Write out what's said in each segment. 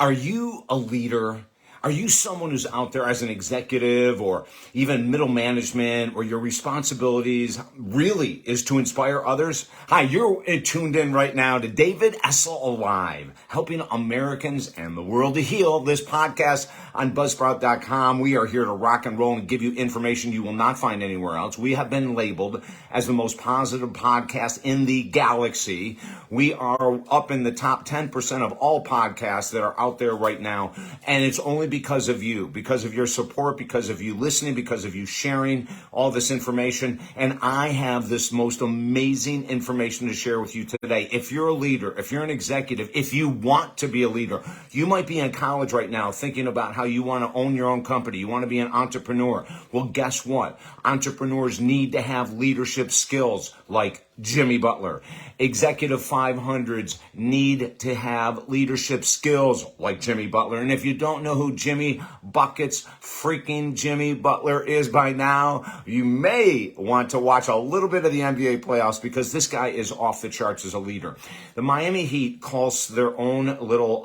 Are you a leader? Are you someone who's out there as an executive or even middle management, or your responsibilities really is to inspire others? Hi, you're tuned in right now to David Essel Alive, helping Americans and the world to heal. This podcast on Buzzsprout.com. We are here to rock and roll and give you information you will not find anywhere else. We have been labeled as the most positive podcast in the galaxy. We are up in the top 10% of all podcasts that are out there right now. And it's only because of you, because of your support, because of you listening, because of you sharing all this information. And I have this most amazing information to share with you today. If you're a leader, if you're an executive, if you want to be a leader, you might be in college right now thinking about how you want to own your own company. You want to be an entrepreneur. Well, guess what? Entrepreneurs need to have leadership skills like Jimmy Butler. Executive 500s need to have leadership skills like Jimmy Butler. And if you don't know who Jimmy Buckets freaking Jimmy Butler is by now, you may want to watch a little bit of the NBA playoffs, because this guy is off the charts as a leader. The Miami Heat calls their own little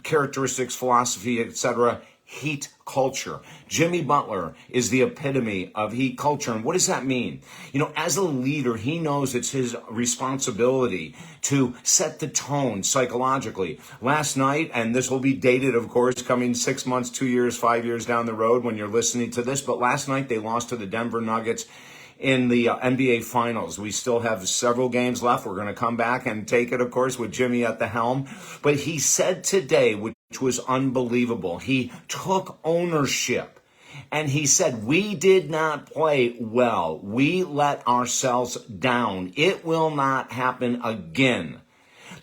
characteristics, philosophy, etc., heat culture. Jimmy Butler is the epitome of heat culture. And what does that mean? You know, as a leader, he knows it's his responsibility to set the tone psychologically. Last night, and this will be dated, of course, coming 6 months, 2 years, 5 years down the road when you're listening to this, but last night they lost to the Denver Nuggets in the NBA Finals. We still have several games left. We're going to come back and take it, of course, with Jimmy at the helm. But he said today, which was unbelievable, he took ownership. And he said, we did not play well. We let ourselves down. It will not happen again.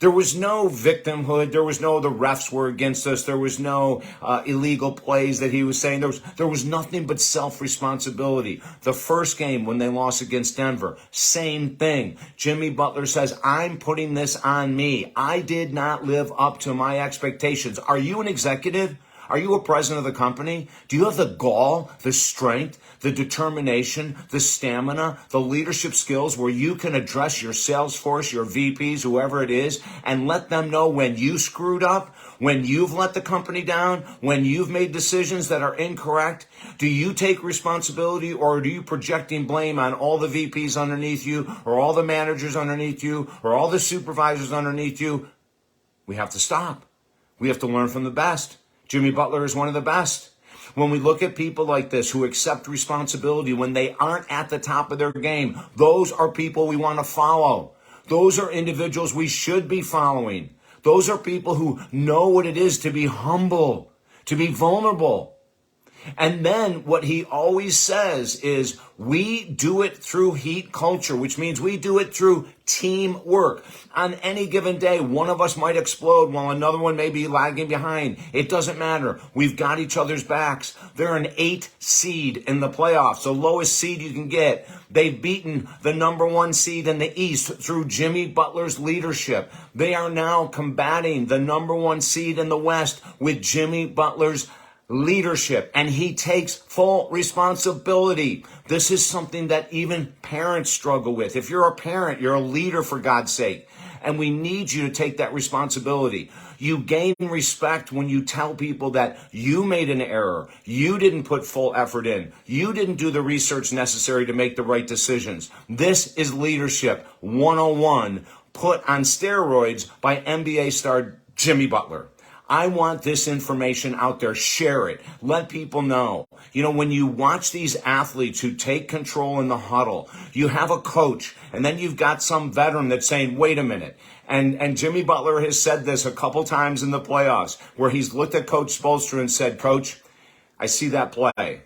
There was no victimhood. There was no, the refs were against us. There was no illegal plays that he was saying. There was nothing but self-responsibility. The first game when they lost against Denver, same thing. Jimmy Butler says, I'm putting this on me. I did not live up to my expectations. Are you an executive? Are you a president of the company? Do you have the gall, the strength, the determination, the stamina, the leadership skills where you can address your sales force, your VPs, whoever it is, and let them know when you screwed up, when you've let the company down, when you've made decisions that are incorrect? Do you take responsibility, or are you projecting blame on all the VPs underneath you, or all the managers underneath you, or all the supervisors underneath you? We have to stop. We have to learn from the best. Jimmy Butler is one of the best. When we look at people like this who accept responsibility when they aren't at the top of their game, those are people we want to follow. Those are individuals we should be following. Those are people who know what it is to be humble, to be vulnerable. And then what he always says is, we do it through heat culture, which means we do it through teamwork. On any given day, one of us might explode while another one may be lagging behind. It doesn't matter. We've got each other's backs. They're an 8 seed in the playoffs, the lowest seed you can get. They've beaten the number 1 seed in the East through Jimmy Butler's leadership. They are now combating the number 1 seed in the West with Jimmy Butler's leadership, and he takes full responsibility. This is something that even parents struggle with. If you're a parent, you're a leader, for God's sake, and we need you to take that responsibility. You gain respect when you tell people that you made an error. You didn't put full effort in. You didn't do the research necessary to make the right decisions. This is leadership 101 put on steroids by NBA star Jimmy Butler. I want this information out there. Share it. Let people know. You know, when you watch these athletes who take control in the huddle, you have a coach, and then you've got some veteran that's saying, wait a minute. And Jimmy Butler has said this a couple times in the playoffs, where he's looked at Coach Spoelstra and said, Coach, I see that play.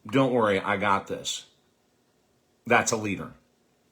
Don't worry, I got this. That's a leader.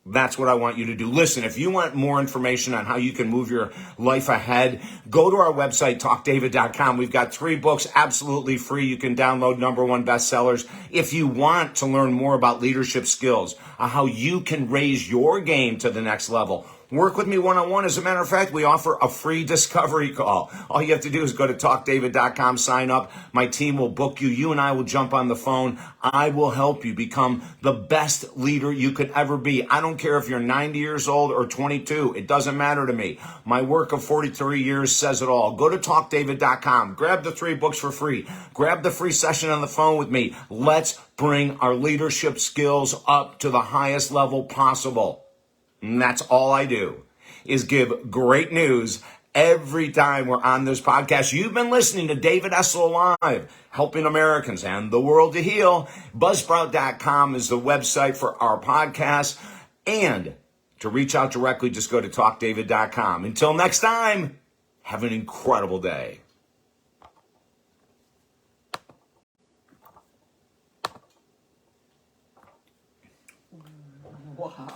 That's what I want you to do. Listen, if you want more information on how you can move your life ahead, go to our website, talkdavid.com. We've got 3 books absolutely free. You can download #1 bestsellers. If you want to learn more about leadership skills, how you can raise your game to the next level, Work with me one-on-one. As a matter of fact, we offer a free discovery call. All you have to do is go to talkdavid.com, sign up. My team will book you. You and I will jump on the phone. I will help you become the best leader you could ever be. I don't care if you're 90 years old or 22. It doesn't matter to me. My work of 43 years says it all. Go to talkdavid.com. Grab the 3 books for free. Grab the free session on the phone with me. Let's bring our leadership skills up to the highest level possible. And that's all I do, is give great news every time we're on this podcast. You've been listening to David Essel Live, helping Americans and the world to heal. Buzzsprout.com is the website for our podcast. And to reach out directly, just go to talkdavid.com. Until next time, have an incredible day. Wow.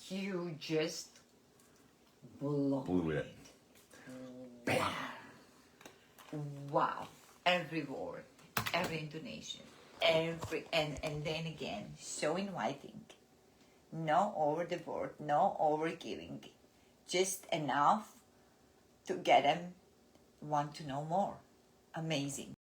You just blew it. Bam. Wow. Every word, every intonation, and then again, so inviting. No over the board, no over giving. Just enough to get them want to know more. Amazing.